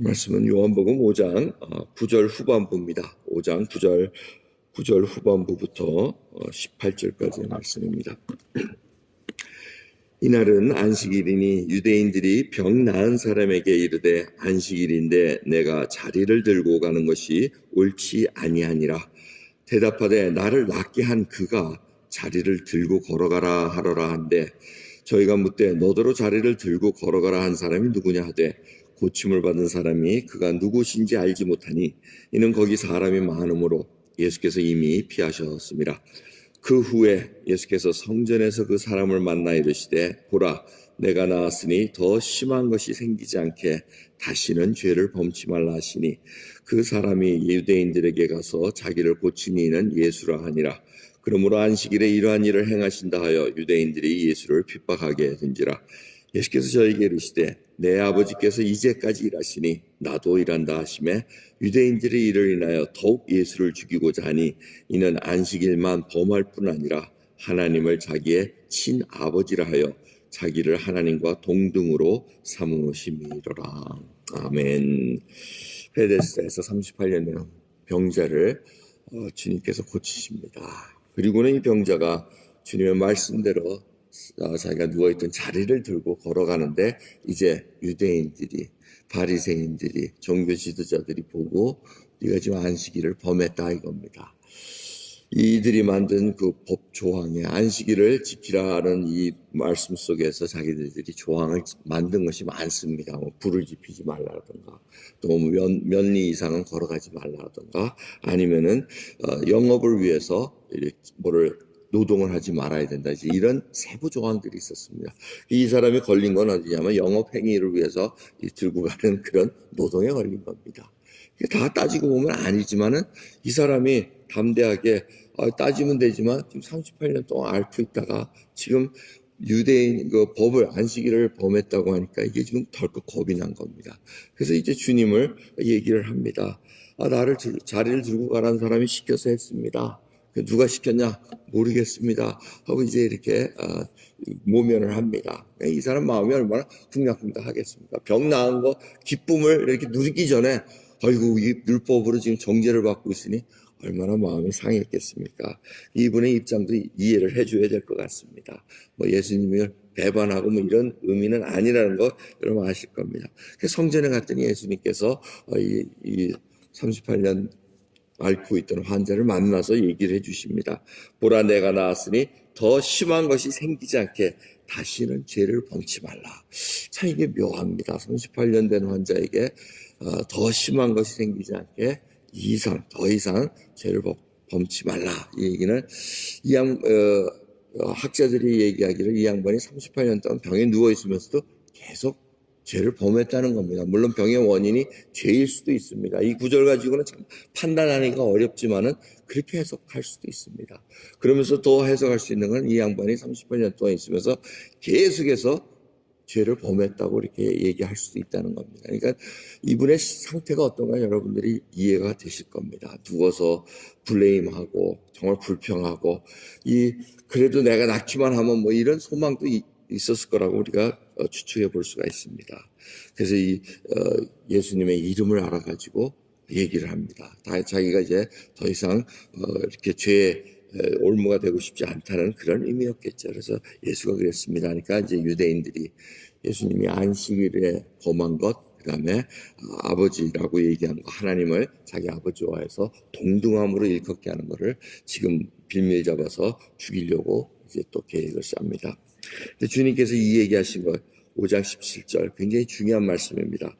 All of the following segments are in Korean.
말씀은 요한복음 5장 9절 후반부입니다. 5장 9절 후반부부터 18절까지의 말씀입니다. 이날은 안식일이니 유대인들이 병 나은 사람에게 이르되 안식일인데 내가 자리를 들고 가는 것이 옳지 아니하니라. 대답하되 나를 낫게 한 그가 자리를 들고 걸어가라 하더라 한데 저희가 묻되 너더러 자리를 들고 걸어가라 한 사람이 누구냐 하되 고침을 받은 사람이 그가 누구신지 알지 못하니 이는 거기 사람이 많으므로 예수께서 이미 피하셨습니다. 그 후에 예수께서 성전에서 그 사람을 만나 이르시되 보라 내가 나았으니 더 심한 것이 생기지 않게 다시는 죄를 범치 말라 하시니 그 사람이 유대인들에게 가서 자기를 고친 이는 예수라 하니라. 그러므로 안식일에 이러한 일을 행하신다 하여 유대인들이 예수를 핍박하게 된지라. 예수께서 저에게 이르시되 내 아버지께서 이제까지 일하시니 나도 일한다 하시매 유대인들의 일을 인하여 더욱 예수를 죽이고자 하니 이는 안식일만 범할 뿐 아니라 하나님을 자기의 친아버지라 하여 자기를 하나님과 동등으로 삼으심이로라. 아멘. 베데스다에서 38년 된 병자를 주님께서 고치십니다. 그리고는 이 병자가 주님의 말씀대로 자기가 누워있던 자리를 들고 걸어가는데 이제 유대인들이 바리새인들이 종교 지도자들이 보고 네가 지금 안식일을 범했다 이겁니다. 이들이 만든 그 법 조항에 안식일을 지키라는 이 말씀 속에서 자기들이 조항을 만든 것이 많습니다. 뭐 불을 지피지 말라든가 또 몇 리 이상은 걸어가지 말라든가 아니면은 영업을 위해서 뭐를 노동을 하지 말아야 된다. 이런 세부 조항들이 있었습니다. 이 사람이 걸린 건 어디냐면 영업행위를 위해서 들고 가는 그런 노동에 걸린 겁니다. 다 따지고 보면 아니지만은 이 사람이 담대하게 따지면 되지만 지금 38년 동안 앓고 있다가 지금 유대인 그 법을 안식일을 범했다고 하니까 이게 지금 덜컥 겁이 난 겁니다. 그래서 이제 주님을 얘기를 합니다. 나를 자리를 들고 가라는 사람이 시켜서 했습니다. 누가 시켰냐 모르겠습니다 하고 이제 이렇게 모면을 합니다. 이 사람 마음이 얼마나 쿵닥쿵닥하겠습니까? 병 나은 거 기쁨을 이렇게 누리기 전에 아이고 이 율법으로 지금 정죄를 받고 있으니 얼마나 마음이 상했겠습니까? 이분의 입장도 이해를 해줘야 될 것 같습니다. 뭐 예수님을 배반하고 뭐 이런 의미는 아니라는 거 여러분 아실 겁니다. 성전에 갔더니 예수님께서 이 38년 앓고 있던 환자를 만나서 얘기를 해주십니다. 보라 내가 나았으니 더 심한 것이 생기지 않게 다시는 죄를 범치 말라. 참 이게 묘합니다. 38년 된 환자에게 더 심한 것이 생기지 않게 더 이상 죄를 범치 말라. 이 얘기는 학자들이 얘기하기를 이 양반이 38년 동안 병에 누워있으면서도 계속 죄를 범했다는 겁니다. 물론 병의 원인이 죄일 수도 있습니다. 이 구절 가지고는 참 판단하기가 어렵지만은 그렇게 해석할 수도 있습니다. 그러면서 더 해석할 수 있는 건 이 양반이 38년 동안 있으면서 계속해서 죄를 범했다고 이렇게 얘기할 수도 있다는 겁니다. 그러니까 이분의 상태가 어떤가 여러분들이 이해가 되실 겁니다. 누워서 블레임하고 정말 불평하고 그래도 내가 낫기만 하면 뭐 이런 소망도 있었을 거라고 우리가 추측해 볼 수가 있습니다. 그래서 예수님의 이름을 알아가지고 얘기를 합니다. 자기가 이제 더 이상 이렇게 죄의 올무가 되고 싶지 않다는 그런 의미였겠죠. 그래서 예수가 그랬습니다. 그러니까 이제 유대인들이 예수님이 안식일에 범한 것, 그 다음에 아버지라고 얘기한 거, 하나님을 자기 아버지와 해서 동등함으로 일컫게 하는 것을 지금 빌미를 잡아서 죽이려고 이제 또 계획을 쌉니다. 주님께서 이 얘기하신 것 5장 17절 굉장히 중요한 말씀입니다.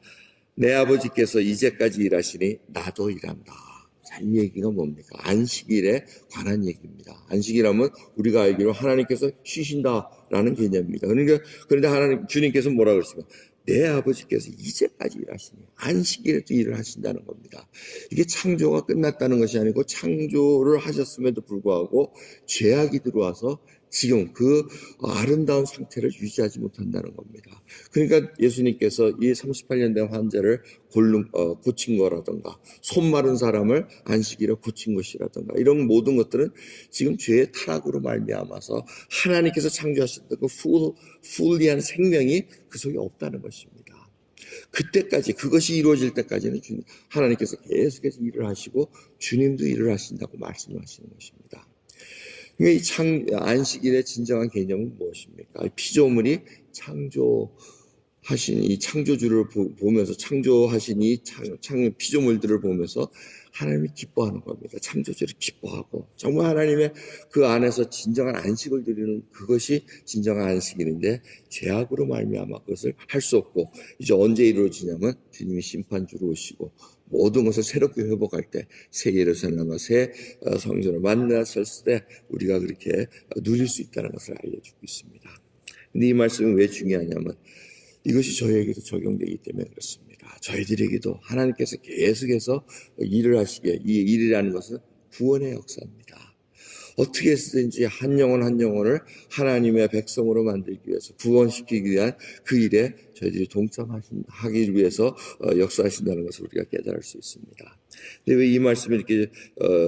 내 아버지께서 이제까지 일하시니 나도 일한다. 자, 이 얘기가 뭡니까? 안식일에 관한 얘기입니다. 안식일하면 우리가 알기로 하나님께서 쉬신다라는 개념입니다. 그런데 주님께서 뭐라고 그러십니까? 내 아버지께서 이제까지 일하시니 안식일에도 일을 하신다는 겁니다. 이게 창조가 끝났다는 것이 아니고 창조를 하셨음에도 불구하고 죄악이 들어와서 지금 그 아름다운 상태를 유지하지 못한다는 겁니다. 그러니까 예수님께서 이 38년 된 환자를 고친 거라든가 손 마른 사람을 안식일에 고친 것이라든가 이런 모든 것들은 지금 죄의 타락으로 말미암아서 하나님께서 창조하셨던 그 풀리한 생명이 그 속에 없다는 것입니다. 그때까지 그것이 이루어질 때까지는 하나님께서 계속해서 일을 하시고 주님도 일을 하신다고 말씀하시는 것입니다. 이 안식일의 진정한 개념은 무엇입니까? 피조물이 창조하신 이 창조주를 보면서 창조하신 이 피조물들을 보면서 하나님이 기뻐하는 겁니다. 창조주를 기뻐하고 정말 하나님의 그 안에서 진정한 안식을 드리는 그것이 진정한 안식일인데 죄악으로 말미암아 그것을 할 수 없고 이제 언제 이루어지냐면 주님이 심판주로 오시고 모든 것을 새롭게 회복할 때 새 예루살렘과 새 성전을 만났을 때 우리가 그렇게 누릴 수 있다는 것을 알려주고 있습니다. 근데 이 말씀이 왜 중요하냐면 이것이 저희에게도 적용되기 때문에 그렇습니다. 저희들에게도 하나님께서 계속해서 일을 하시기에 이 일이라는 것은 구원의 역사입니다. 어떻게 해서든지 한 영혼 한 영혼을 하나님의 백성으로 만들기 위해서 구원시키기 위한 그 일에 저희들이 동참하기 위해서 역사하신다는 것을 우리가 깨달을 수 있습니다. 근데 왜 이 말씀을 이렇게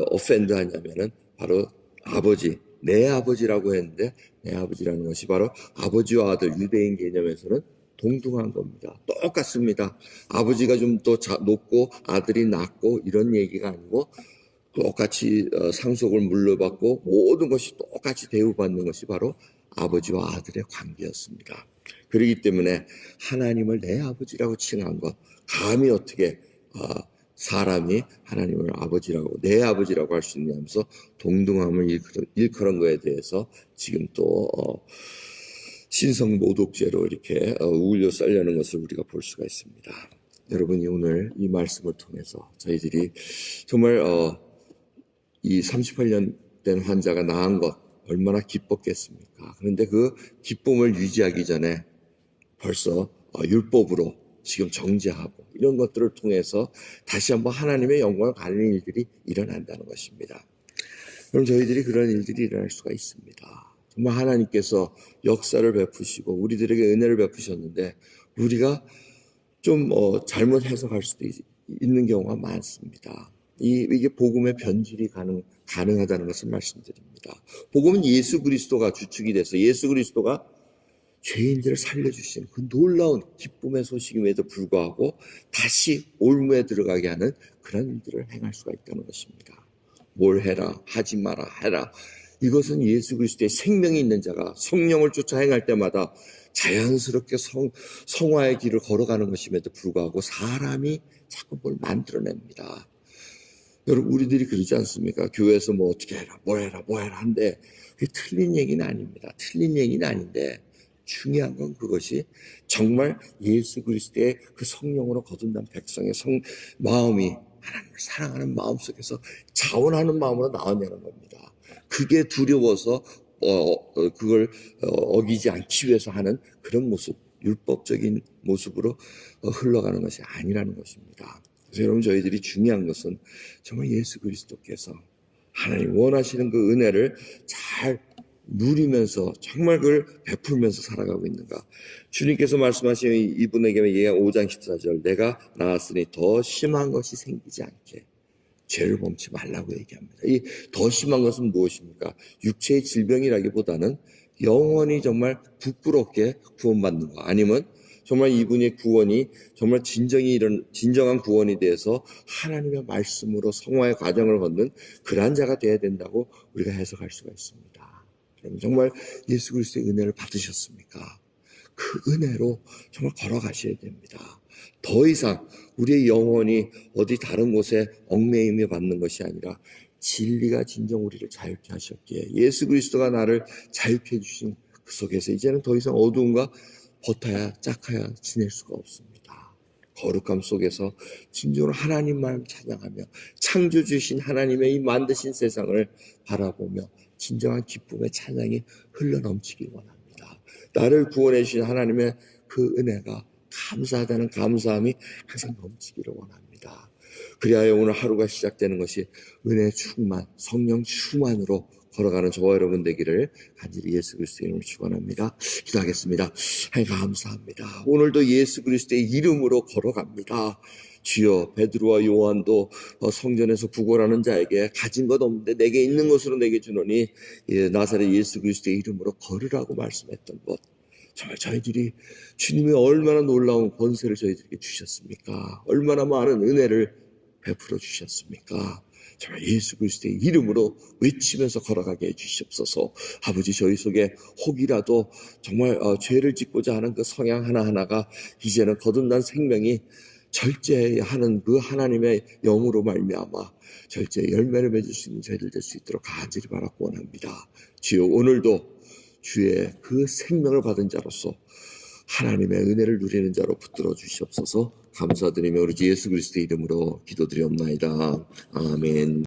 오펜드 하냐면은 바로 아버지, 내 아버지라고 했는데 내 아버지라는 것이 바로 아버지와 아들 유대인 개념에서는 동등한 겁니다. 똑같습니다. 아버지가 좀 더 높고 아들이 낮고 이런 얘기가 아니고 똑같이 상속을 물려받고 모든 것이 똑같이 대우받는 것이 바로 아버지와 아들의 관계였습니다. 그렇기 때문에 하나님을 내 아버지라고 칭한 것, 감히 어떻게 사람이 하나님을 아버지라고 내 아버지라고 할 수 있냐면서 동등함을 일컬은 것에 대해서 지금 또 신성 모독죄로 이렇게 우울려 썰려는 것을 우리가 볼 수가 있습니다. 여러분이 오늘 이 말씀을 통해서 저희들이 정말 이 38년 된 환자가 나은 것 얼마나 기뻤겠습니까? 그런데 그 기쁨을 유지하기 전에 벌써 율법으로 지금 정죄하고 이런 것들을 통해서 다시 한번 하나님의 영광을 가리는 일들이 일어난다는 것입니다. 그럼 저희들이 그런 일들이 일어날 수가 있습니다. 정말 하나님께서 역사를 베푸시고 우리들에게 은혜를 베푸셨는데 우리가 좀 잘못 해석할 수도 있는 경우가 많습니다. 이게 복음의 변질이 가능하다는 것을 말씀드립니다. 복음은 예수 그리스도가 주축이 돼서 예수 그리스도가 죄인들을 살려주신 그 놀라운 기쁨의 소식임에도 불구하고 다시 올무에 들어가게 하는 그런 일들을 행할 수가 있다는 것입니다. 뭘 해라, 하지 마라, 해라. 이것은 예수 그리스도의 생명이 있는 자가 성령을 쫓아 행할 때마다 자연스럽게 성화의 길을 걸어가는 것임에도 불구하고 사람이 자꾸 뭘 만들어냅니다. 여러분 우리들이 그러지 않습니까? 교회에서 뭐 어떻게 해라, 뭐 해라, 뭐 해라 한데 그게 틀린 얘기는 아닙니다. 틀린 얘기는 아닌데 중요한 건 그것이 정말 예수 그리스도의 그 성령으로 거듭난 백성의 마음이 하나님을 사랑하는 마음 속에서 자원하는 마음으로 나오냐는 겁니다. 그게 두려워서 그걸 어기지 않기 위해서 하는 그런 모습, 율법적인 모습으로 흘러가는 것이 아니라는 것입니다. 그래서 여러분 저희들이 중요한 것은 정말 예수 그리스도께서 하나님 원하시는 그 은혜를 잘 누리면서 정말 그걸 베풀면서 살아가고 있는가. 주님께서 말씀하신 이분에게 예언 5장 14절 내가 나았으니 더 심한 것이 생기지 않게 죄를 범치 말라고 얘기합니다. 이 더 심한 것은 무엇입니까? 육체의 질병이라기보다는 영원히 정말 부끄럽게 구원받는 거 아니면 정말 이분의 구원이 정말 진정한 구원이 돼서 하나님의 말씀으로 성화의 과정을 걷는 그러한 자가 되어야 된다고 우리가 해석할 수가 있습니다. 정말 예수 그리스도의 은혜를 받으셨습니까? 그 은혜로 정말 걸어가셔야 됩니다. 더 이상 우리의 영혼이 어디 다른 곳에 얽매임에 받는 것이 아니라 진리가 진정 우리를 자유케 하셨기에 예수 그리스도가 나를 자유케 해주신 그 속에서 이제는 더 이상 어두움과 버타야 짝하야 지낼 수가 없습니다. 거룩함 속에서 진정으로 하나님만 찬양하며 창조주신 하나님의 이 만드신 세상을 바라보며 진정한 기쁨의 찬양이 흘러넘치기 원합니다. 나를 구원해 주신 하나님의 그 은혜가 감사하다는 감사함이 항상 넘치기를 원합니다. 그리하여 오늘 하루가 시작되는 것이 은혜 충만, 성령 충만으로 걸어가는 저와 여러분 되기를 간절히 예수 그리스도의 이름으로 축원합니다. 기도하겠습니다. 하나님 감사합니다. 오늘도 예수 그리스도의 이름으로 걸어갑니다. 주여 베드로와 요한도 성전에서 구걸하는 자에게 가진 것 없는데 내게 있는 것으로 내게 주노니 나사렛 예수 그리스도의 이름으로 걸으라고 말씀했던 것. 정말 저희들이 주님의 얼마나 놀라운 권세를 저희들에게 주셨습니까? 얼마나 많은 은혜를 베풀어 주셨습니까? 정말 예수 그리스도의 이름으로 외치면서 걸어가게 해주시옵소서. 아버지, 저희 속에 혹이라도 정말 죄를 짓고자 하는 그 성향 하나하나가 이제는 거듭난 생명이 절제하는 그 하나님의 영으로 말미암아 절제 열매를 맺을 수 있는 저희들 될 수 있도록 간절히 바라고 원합니다. 주여, 오늘도 주의 그 생명을 받은 자로서 하나님의 은혜를 누리는 자로 붙들어 주시옵소서. 감사드리며 우리 주 예수 그리스도의 이름으로 기도드리옵나이다. 아멘.